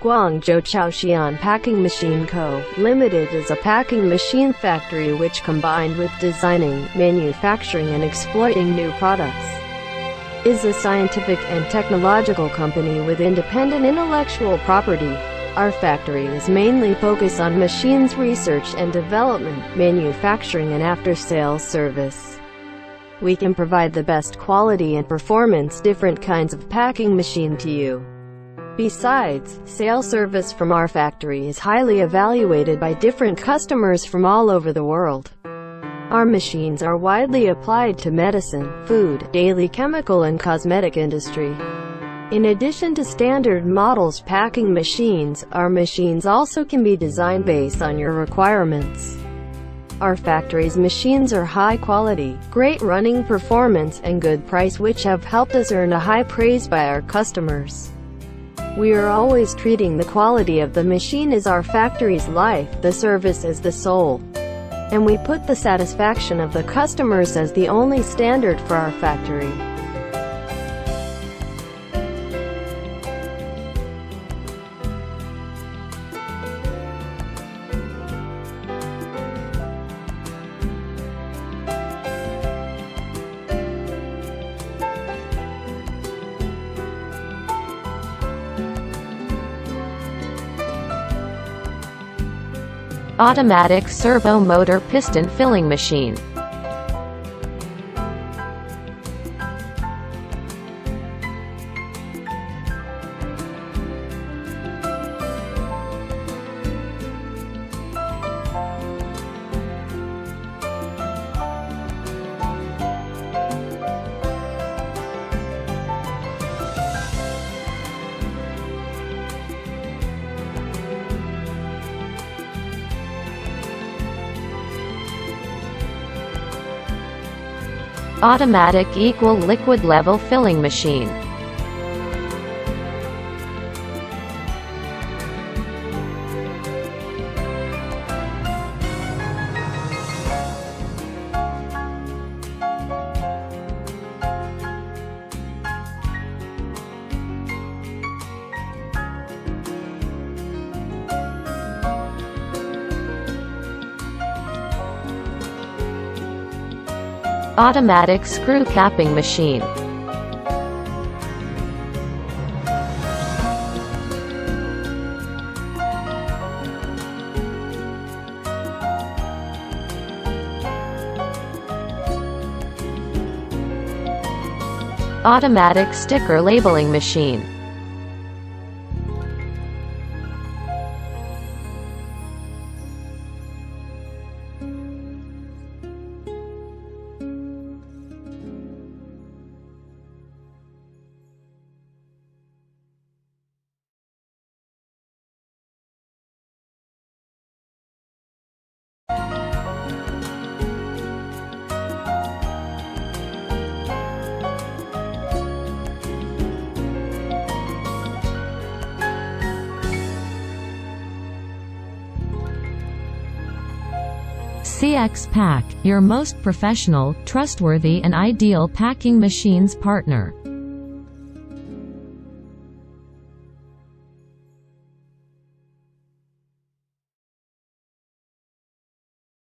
Guangzhou ChaoXian Packing Machine Co., Limited is a packing machine factory which, combined with designing, manufacturing and exploiting new products, is a scientific and technological company with independent intellectual property. Our factory is mainly focused on machines research and development, manufacturing and after-sales service. We can provide the best quality and performance different kinds of packing machine to you. Besides, sales service from our factory is highly evaluated by different customers from all over the world. Our machines are widely applied to medicine, food, daily chemical and cosmetic industry. In addition to standard models packing machines, our machines also can be designed based on your requirements. Our factory's machines are high quality, great running performance, and good price, which have helped us earn a high praise by our customers. We are always treating the quality of the machine as our factory's life, the service as the soul. And we put the satisfaction of the customers as the only standard for our factory. Automatic servo motor piston filling machine. Automatic equal liquid level filling machine. Automatic screw capping machine. Automatic sticker labeling machine. CX Pack, your most professional, trustworthy and ideal packing machines partner.